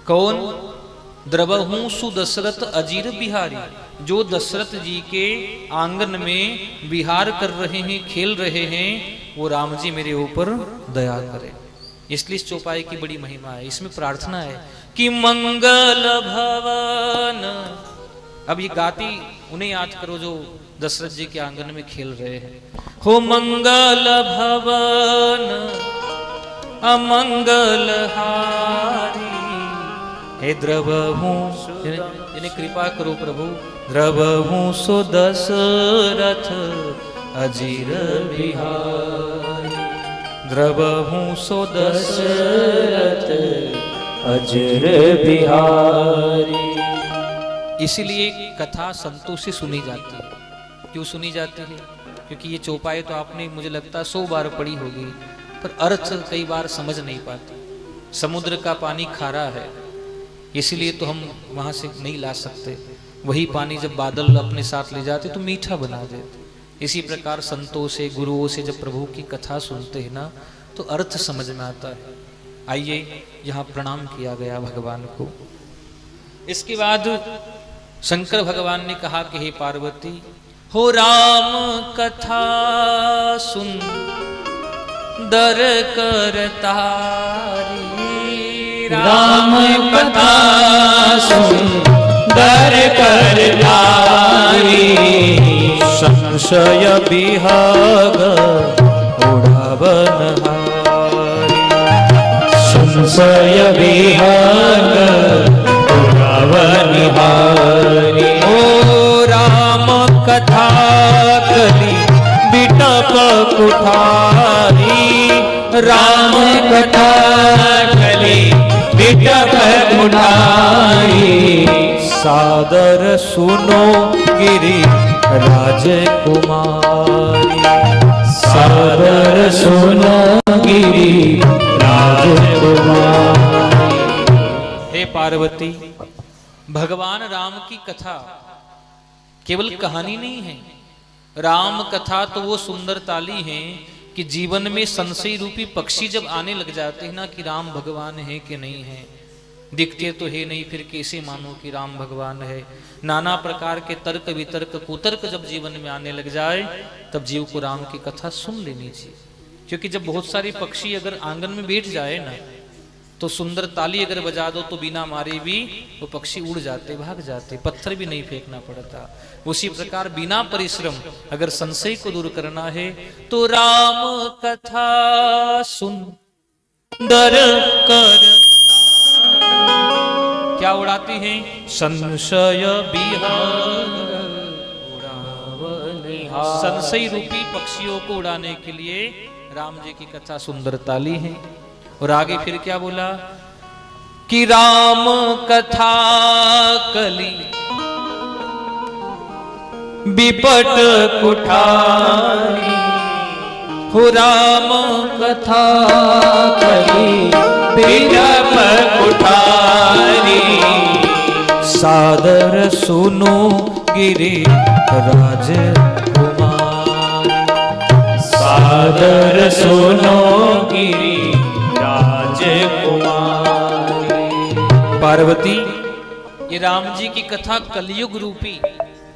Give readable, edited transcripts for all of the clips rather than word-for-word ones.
कौन? द्रवहूं सुदशरथ अजीर बिहारी, जो दशरथ जी के आंगन में विहार कर रहे हैं, खेल रहे हैं, वो राम जी मेरे ऊपर दया करें। इसलिए इस चौपाई की बड़ी महिमा है। इसमें प्रार्थना है कि मंगल भवन। अब ये गाती उन्हें याद करो जो दशरथ जी के आंगन में खेल रहे हैं। हो मंगल भवन अमंगल हारी, हे द्रवहूं, इन्हें कृपा करो प्रभु, द्रवहूं सो दशरथ अजीर बिहारी, द्रवहूं सो दशरथ अजीर बिहारी। इसीलिए कथा संतों से सुनी जाती है। क्यों सुनी जाती है? क्योंकि ये चौपाई तो आपने मुझे लगता है 100 बार पढ़ी होगी, पर अर्थ कई बार समझ नहीं पाते। समुद्र का पानी खारा है, इसीलिए तो हम वहां से नहीं ला सकते। वही पानी जब बादल अपने साथ ले जाते तो मीठा बना देते। इसी प्रकार संतों से, गुरुओं से जब प्रभु की कथा सुनते हैं ना, तो अर्थ समझ में आता है। आइए, यहाँ प्रणाम किया गया भगवान को। इसके बाद शंकर भगवान ने कहा कि हे पार्वती, हो राम कथा सुन दर कर तारी, राम कथा सुन दर कर तारी, संशय विहग उड़ावन हारी, संशय विहग उड़ावन हारी। ओ राम कथा कली बिटप कुठारी, राम कथा कली बिटप कुठारी, सादर सुनो गिरि राजकुमारी, सादर सुनो गिरि राजकुमारी। हे पार्वती, भगवान राम की कथा केवल कहानी नहीं है। राम कथा तो वो सुंदर ताली है कि जीवन में संशय रूपी पक्षी जब आने लग जाते हैं ना कि राम भगवान है कि नहीं है, दिखते तो है नहीं, फिर कैसे मानो कि राम भगवान है। नाना प्रकार के तर्क वितर्क कुतर्क जब जीवन में आने लग जाए, तब जीव को राम की कथा सुन लेनी चाहिए। क्योंकि जब बहुत सारे पक्षी अगर आंगन में बैठ जाए ना, तो सुंदर ताली अगर बजा दो तो बिना मारे भी वो पक्षी उड़ जाते, भाग जाते, पत्थर भी नहीं फेंकना पड़ता। उसी प्रकार बिना परिश्रम अगर संशय को दूर करना है तो राम कथा सुन दर कर, क्या उड़ाती हैं? संशय विहग उड़ावन हारी। संशय रूपी पक्षियों को उड़ाने के लिए राम जी की कथा सुंदर ताली है। और आगे फिर क्या बोला कि राम कथा कली बिपट कुठारी, हो राम कथा कली बिटप कुठारी, सादर सुनो गिरि राजकुमारी, सादर सुनो गिरि राजकुमारी। पार्वती, ये राम जी की कथा कलयुग रूपी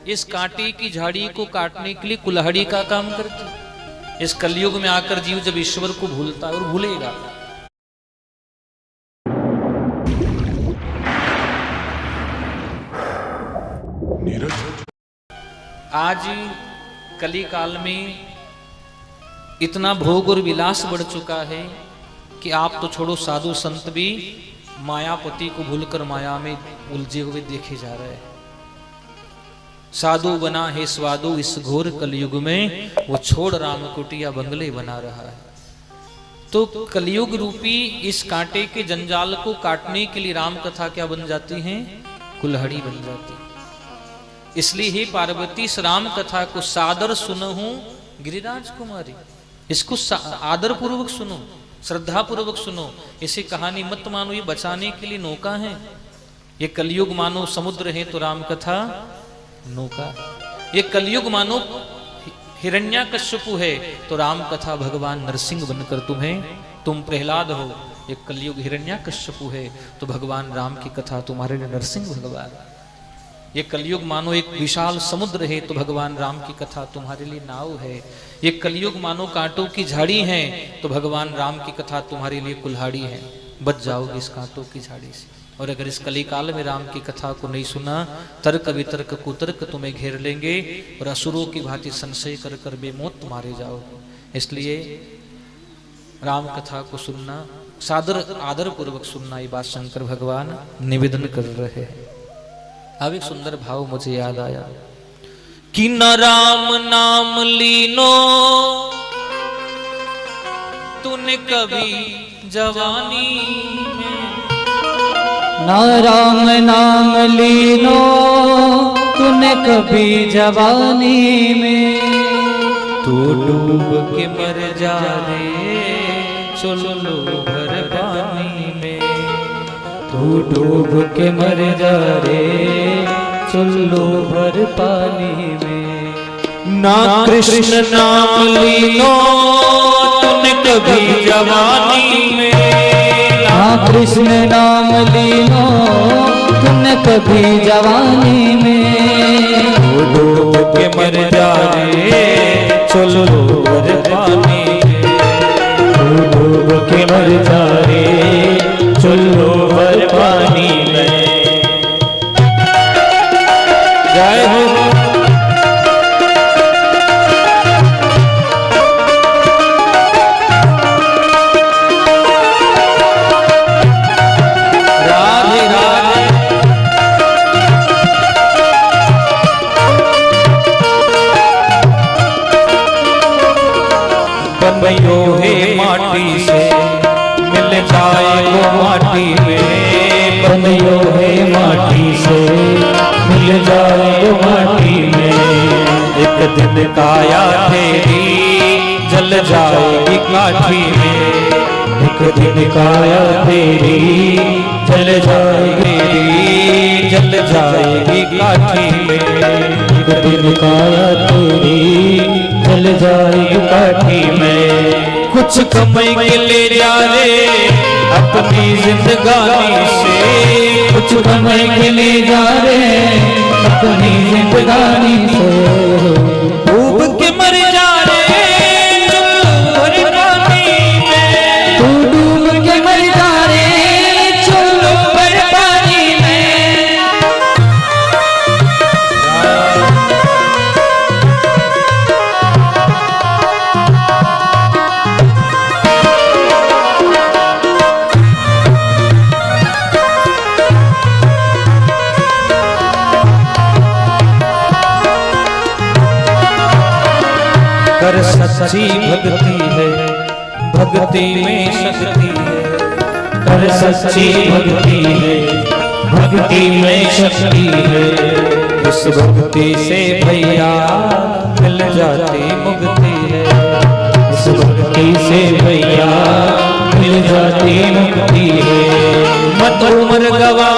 इस कांटे की झाड़ी को काटने के लिए कुल्हाड़ी का काम करती। इस कलयुग में आकर जीव जब ईश्वर को भूलता है और भूलेगा, आज कली काल में इतना भोग और विलास बढ़ चुका है कि आप तो छोड़ो, साधु संत भी मायापति को भूलकर माया में उलझे हुए देखे जा रहे हैं। साधु बना है स्वादु इस घोर कलयुग में, वो छोड़ राम कुटिया बंगले बना रहा है। तो कलयुग रूपी इस कांटे के जंजाल को काटने के लिए राम कथा क्या बन जाती है? कुल्हाड़ी बन जाती है। इसलिए ही पार्वती इस राम कथा को सादर सुनहूं गिरिराज कुमारी, इसको आदर पूर्वक सुनो, श्रद्धा पूर्वक सुनो। इसे कहानी मत मानो, ये बचाने के लिए नौका है। ये कलयुग मानो समुद्र है तो राम कथा नौका। ये कलयुग मानो हिरण्याकश्यपु है तो राम कथा भगवान नरसिंह बनकर तुम प्रहलाद हो। एक कलयुग हिरण्याकश्यपु है तो भगवान राम की कथा तुम्हारे लिए नरसिंह भगवान। ये कलयुग मानो एक विशाल समुद्र है तो भगवान राम की कथा तुम्हारे लिए नाव है। ये कलयुग मानो कांटों की झाड़ी है तो भगवान राम की कथा तुम्हारे लिए कुल्हाड़ी है, बच जाओगे इस कांटों की झाड़ी से। और अगर इस कली काल में राम की कथा को नहीं सुना, तर्क वितर्क कुतर्क तुम्हें घेर लेंगे और असुरों की भांति संशय कर कर बेमौत मारे जाओगे। इसलिए राम कथा को सुनना, सादर आदर पूर्वक सुनना, ये बात शंकर भगवान निवेदन कर रहे हैं। अब एक सुंदर भाव मुझे याद आया कि न राम नाम लीनो तूने कभी जवानी में, ना राम नाम लीनो तूने कभी जवानी में। तू डूब के मर जा रे चलो भर पानी में। तू डूब के मर जा रे चलो भर पानी में। ना कृष्ण नाम लीनो तूने कभी जवानी में। ना कृष्ण नाम लीनो तूने कभी जवानी में। तू डूब के मर जा रे चलो भर पानी में। तू डूब के मर जा रे चलो भर पानी में। जय हो राधे राधे। बनयो है माटी से मिल जाए वो माटी में। बनयो है माटी से मिल जाए वो माटी में। एक दिन काया तेरी जल जाएगी काठी में। एक दिन काया तेरी जल जाएगी। जल जाएगी काठी में। एक दिन काया तेरी जल जाएगी काठी में। कुछ कमाई के ले जा रे अपनी जिंदगानी से। कुछ कमाई के ले जा रे अपनी जिंदगानी से। डूब के मर जा रे चलो भर पानी में। तू डूब के मर जा रे चलो भर पानी में। कर सच्ची भक्ति है भक्ति में शक्ति है। कर सच्ची भक्ति है भक्ति में शक्ति है। उस भक्ति से भैया मिल जाती मुक्ति है। इस भक्ति से भैया मिल जाती मुक्ति है। मत उम्र गवा